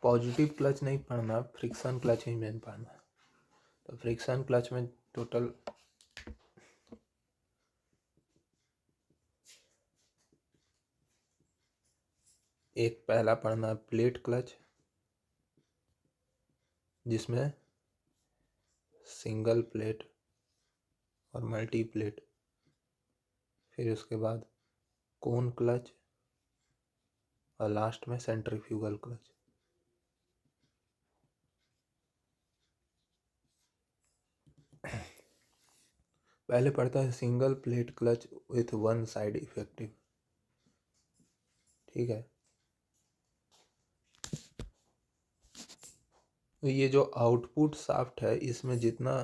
Positive clutch नहीं पढ़ना, friction clutch ही main पढ़ना। तो फ्रिक्शन क्लच में टोटल एक पहला पढ़ना है प्लेट क्लच, जिसमें सिंगल प्लेट और मल्टी प्लेट, फिर उसके बाद कोन क्लच और लास्ट में सेंट्रीफ्यूगल क्लच। पहले पढ़ता है single plate clutch with one side effective. ठीक है, तो ये जो आउटपुट शाफ्ट है इसमें जितना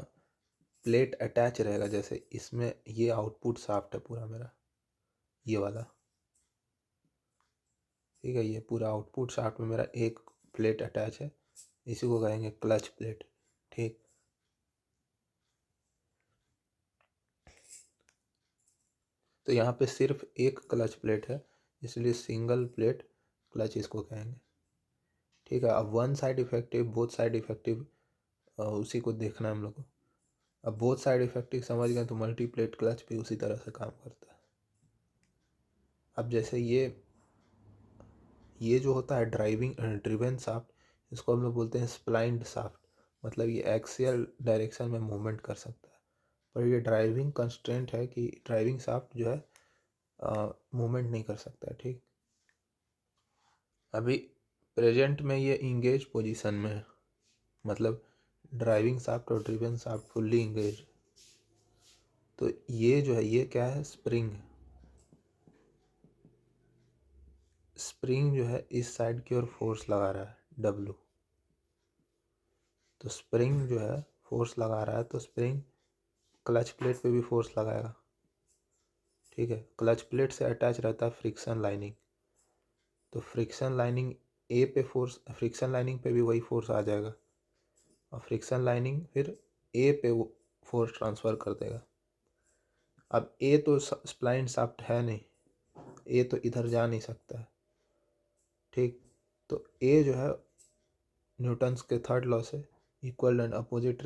प्लेट अटैच रहेगा, जैसे इसमें ये आउटपुट शाफ्ट है पूरा मेरा, ये वाला। ठीक है, ये पूरा आउटपुट शाफ्ट में मेरा एक प्लेट अटैच है, इसी को कहेंगे क्लच प्लेट। ठीक, तो यहाँ पे सिर्फ एक क्लच प्लेट है, इसलिए सिंगल प्लेट क्लच इसको कहेंगे। ठीक है, अब one side effective, both side effective, उसी को देखना है हम लोग को। अब बोथ साइड इफेक्टिव समझ गए तो मल्टी प्लेट क्लच भी उसी तरह से काम करता है। अब जैसे ये जो होता है ड्रिवन शाफ्ट, इसको हम लोग बोलते हैं स्प्लाइंड शाफ्ट। मतलब ये एक्सियल डायरेक्शन में मूवमेंट कर सकता है, पर ये ड्राइविंग कंस्ट्रेंट है कि ड्राइविंग शाफ्ट जो है मूवमेंट नहीं कर सकता है। ठीक, अभी प्रेजेंट में ये इंगेज पोजीशन में है, मतलब ड्राइविंग शाफ्ट और ड्रिवन शाफ्ट फुल्ली इंगेज। तो ये जो है ये क्या है, स्प्रिंग। स्प्रिंग जो है इस साइड की ओर फोर्स लगा रहा है W। तो स्प्रिंग जो है फोर्स लगा रहा है, तो स्प्रिंग क्लच प्लेट पे भी फोर्स लगाएगा। ठीक है, क्लच प्लेट से अटैच रहता है फ्रिक्शन लाइनिंग, तो फ्रिक्शन लाइनिंग ए पे फोर्स, फ्रिक्शन लाइनिंग पे भी वही फोर्स आ जाएगा, और फ्रिक्शन लाइनिंग फिर ए पे वो फोर्स ट्रांसफ़र कर देगा। अब ए तो स्प्लाइन शाफ्ट है नहीं, ए तो इधर जा नहीं सकता है। ठीक, तो ए जो है न्यूटन्स के थर्ड लॉ से इक्वल एंड अपोजिट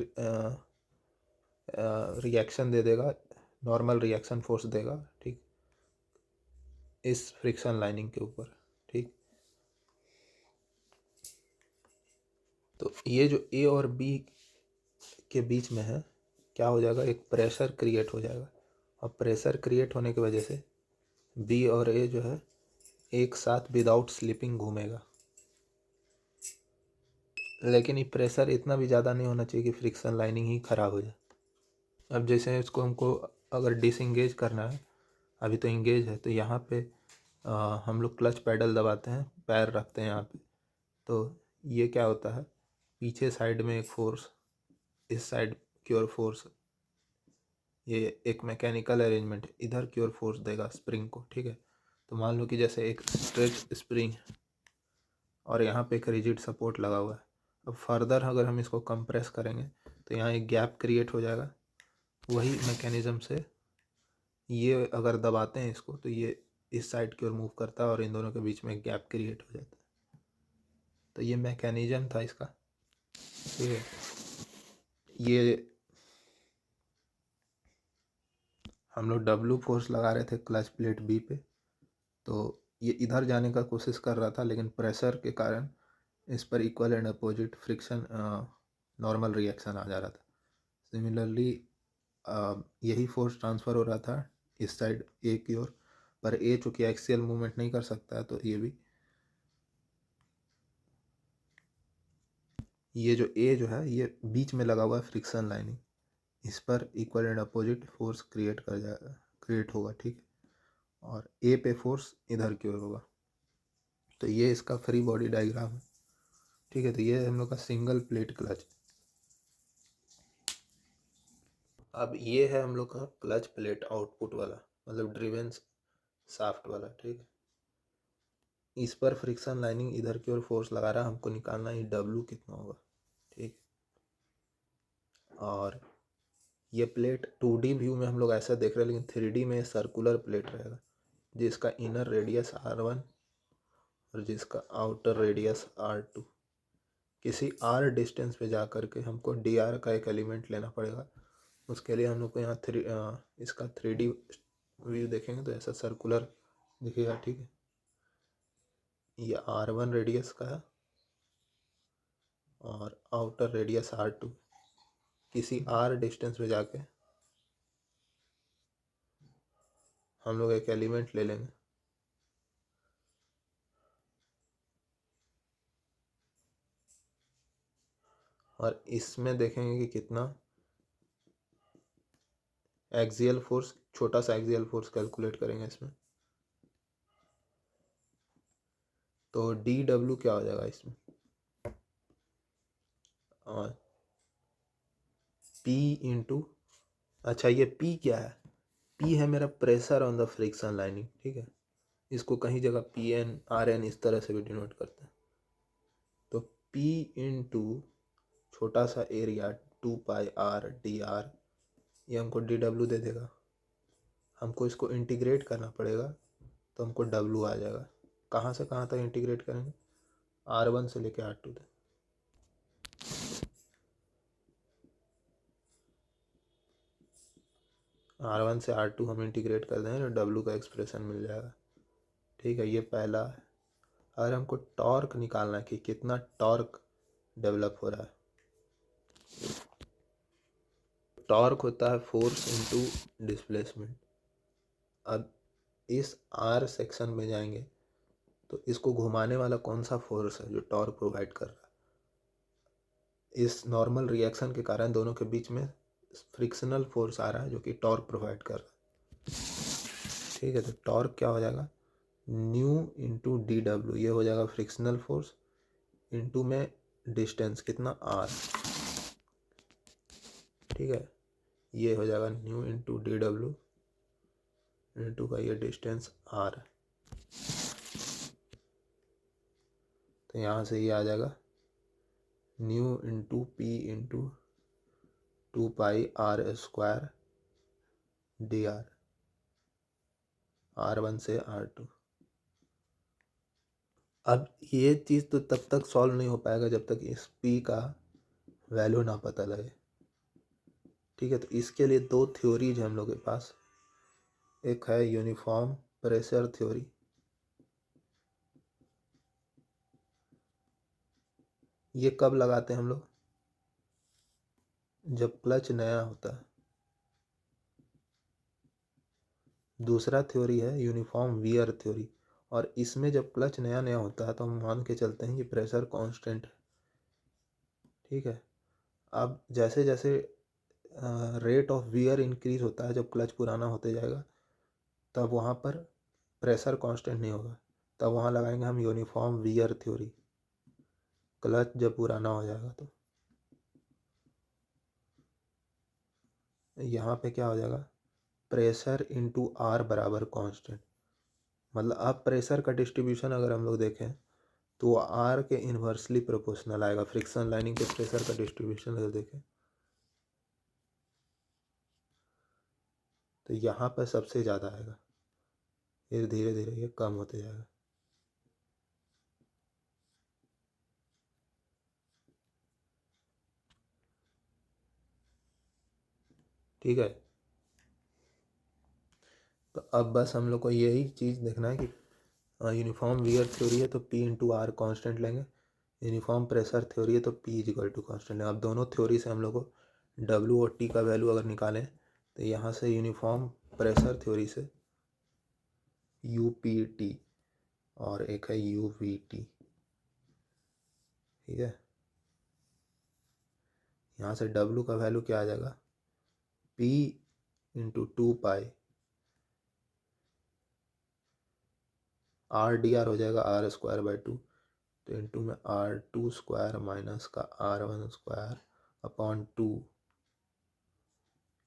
रिएक्शन दे देगा, नॉर्मल रिएक्शन फोर्स देगा। ठीक, इस फ्रिक्शन लाइनिंग के ऊपर। ठीक, तो ये जो ए और बी के बीच में है, क्या हो जाएगा, एक प्रेशर क्रिएट हो जाएगा, और प्रेशर क्रिएट होने की वजह से बी और ए जो है एक साथ विदाउट स्लिपिंग घूमेगा। लेकिन ये प्रेशर इतना भी ज़्यादा नहीं होना चाहिए कि फ्रिक्शन लाइनिंग ही ख़राब हो जाए। अब जैसे इसको हमको अगर डिसंगेज करना है, अभी तो इंगेज है, तो यहाँ पे हम लोग क्लच पैडल दबाते हैं, पैर रखते हैं यहाँ पे, तो ये क्या होता है, पीछे साइड में एक फोर्स, इस साइड की ओर फोर्स, ये एक मैकेनिकल अरेंजमेंट इधर की ओर फोर्स देगा स्प्रिंग को। ठीक है, तो मान लो कि जैसे एक स्ट्रेच स्प्रिंग और यहाँ पे एक रिजिड सपोर्ट लगा हुआ है। अब फर्दर अगर हम इसको कंप्रेस करेंगे तो यहाँ एक गैप क्रिएट हो जाएगा, वही मैकेनिज़्म से ये अगर दबाते हैं इसको तो ये इस साइड की ओर मूव करता है और इन दोनों के बीच में एक गैप क्रिएट हो जाता है। तो ये मैकेनिज़्म था इसका। ठीक है, ये हम लोग W फोर्स लगा रहे थे क्लच प्लेट B पे, तो ये इधर जाने का कोशिश कर रहा था, लेकिन प्रेशर के कारण इस पर equal and opposite friction normal reaction आ जा रहा था। सिमिलरली यही फोर्स ट्रांसफ़र हो रहा था इस साइड ए की ओर, पर ए चूँकि एक्सियल मूवमेंट नहीं कर सकता है, तो ये जो ए जो है ये बीच में लगा हुआ है फ्रिक्शन लाइनिंग, इस पर equal and opposite force create होगा। ठीक है, और ए पे फोर्स इधर की ओर होगा। तो ये इसका फ्री बॉडी डायग्राम है। ठीक है, तो ये हम लोग का सिंगल प्लेट क्लच। अब ये है हम लोग का क्लच प्लेट आउटपुट वाला, मतलब ड्रिवन शाफ्ट वाला। ठीक है, इस पर फ्रिक्शन लाइनिंग इधर की ओर फोर्स लगा रहा है, हमको निकालना है W कितना होगा। ठीक, और ये प्लेट 2D व्यू में हम लोग ऐसा देख रहे हैं, लेकिन 3D में सर्कुलर प्लेट रहेगा, जिसका इनर रेडियस R1 और जिसका आउटर रेडियस R2। किसी आर डिस्टेंस पे जा कर के हमको डी आर का एक एलिमेंट लेना पड़ेगा। उसके लिए हम लोग को यहाँ इसका 3D व्यू देखेंगे तो ऐसा सर्कुलर दिखेगा, ठीक है। ये R1 रेडियस का है और आउटर रेडियस R2। किसी आर डिस्टेंस पे जाके हम लोग एक एलिमेंट ले लेंगे। और इसमें देखेंगे कि कितना एक्सियल फोर्स, छोटा सा एक्सियल फोर्स कैलकुलेट करेंगे इसमें। तो डी डब्ल्यू क्या हो जाएगा इसमें, और पी इंटू, अच्छा ये पी क्या है, पी है मेरा pressure on the friction lining, ठीक है। इसको कहीं जगह पी एन आर एन इस तरह से भी डिनोट करते हैं। तो पी इंटू छोटा सा एरिया 2πr dr, ये हमको डी डब्ल्यू दे देगा। हमको इसको इंटीग्रेट करना पड़ेगा तो हमको डब्ल्यू आ जाएगा। कहाँ से कहाँ तक इंटीग्रेट करेंगे, R1 से लेके R2 तक। R1 से R2 हम इंटीग्रेट कर देंगे तो डब्ल्यू का एक्सप्रेशन मिल जाएगा, ठीक है। ये पहला है। अगर हमको टॉर्क निकालना है कि कितना टॉर्क डेवलप हो रहा है, टॉर्क होता है फोर्स इनटू डिस्प्लेसमेंट। अब इस आर सेक्शन में जाएंगे तो इसको घुमाने वाला कौन सा फोर्स है जो टॉर्क प्रोवाइड कर रहा है। इस नॉर्मल रिएक्शन के कारण दोनों के बीच में फ्रिक्शनल फोर्स आ रहा है जो कि टॉर्क प्रोवाइड कर रहा है, ठीक है। तो टॉर्क क्या हो जाएगा, न्यू इंटू डी डब्ल्यू, ये हो जाएगा फ्रिक्शनल फोर्स इंटू में डिस्टेंस कितना आर, ठीक है। ये हो जाएगा new into D W into का ये डिस्टेंस आर। तो यहाँ से ये आ जाएगा new into P into 2πr² dr, R1 से R2। अब ये चीज़ तो तब तक सॉल्व नहीं हो पाएगा जब तक इस P का वैल्यू ना पता लगे, ठीक है। तो इसके लिए दो थ्योरीज है हम लोग के पास। एक है यूनिफॉर्म प्रेशर थ्योरी, ये कब लगाते हैं हम लोग, जब क्लच नया होता है। दूसरा थ्योरी है यूनिफॉर्म वियर थ्योरी, और इसमें जब क्लच नया नया होता है तो हम मान के चलते हैं कि प्रेशर कांस्टेंट है, ठीक है। अब जैसे जैसे रेट ऑफ वियर इंक्रीज होता है, जब क्लच पुराना होते जाएगा तब वहाँ पर प्रेशर कांस्टेंट नहीं होगा, तब वहाँ लगाएंगे हम यूनिफॉर्म वियर थ्योरी। क्लच जब पुराना हो जाएगा तो यहाँ पे क्या हो जाएगा, प्रेशर इंटू आर बराबर कांस्टेंट। मतलब अब प्रेशर का डिस्ट्रीब्यूशन अगर हम लोग देखें तो आर के इन्वर्सली प्रोपोर्शनल आएगा। फ्रिक्शन लाइनिंग के प्रेशर का डिस्ट्रीब्यूशन अगर देखें तो यहाँ पर सबसे ज़्यादा आएगा, फिर धीरे धीरे ये कम होते जाएगा, ठीक है। तो अब बस हम लोग को यही चीज़ देखना है कि यूनिफॉर्म वियर थ्योरी है तो P इंटू आर कॉन्स्टेंट लेंगे, यूनिफॉर्म प्रेशर थ्योरी है तो P is equal to constant लेंगे। अब दोनों थ्योरी से हम लोग को W और T का वैल्यू अगर निकालें तो यहाँ से यूनिफॉर्म प्रेशर थ्योरी से UPT और एक है UVT, ठीक है। यहाँ से W का वैल्यू क्या आ जाएगा, P इंटू 2π RdR हो जाएगा R²/2, तो इंटू में R2² माइनस का R1² अपॉन 2,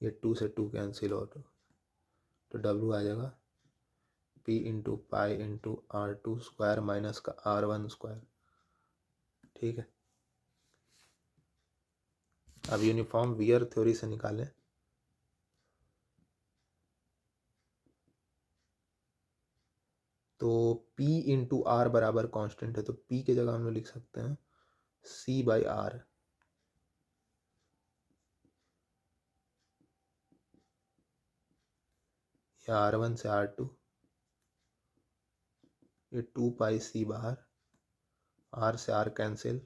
ये 2 से 2 कैंसिल हो तो W आ जाएगा P into pi into R2² minus का R1², ठीक है। अब यूनिफॉर्म वियर थ्योरी से निकालें तो P इंटू आर बराबर कॉन्स्टेंट है, तो P की जगह हम लोग लिख सकते हैं सी बाई आर। ये R1 से R2, ये 2 पाई सी बाहर, R से R कैंसिल,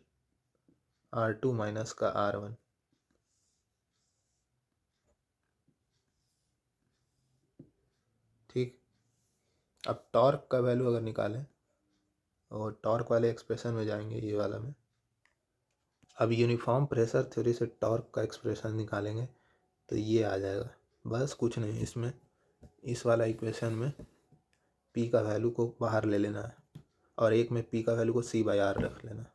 R2 माइनस का R1। ठीक। अब टॉर्क का वैल्यू अगर निकालें और टॉर्क वाले एक्सप्रेशन में जाएंगे, ये वाला में। अब यूनिफॉर्म प्रेशर थ्योरी से टॉर्क का एक्सप्रेशन निकालेंगे तो ये आ जाएगा। बस कुछ नहीं, इसमें इस वाला इक्वेशन में P का वैल्यू को बाहर ले लेना है और एक में P का वैल्यू को C बाई R रख लेना है।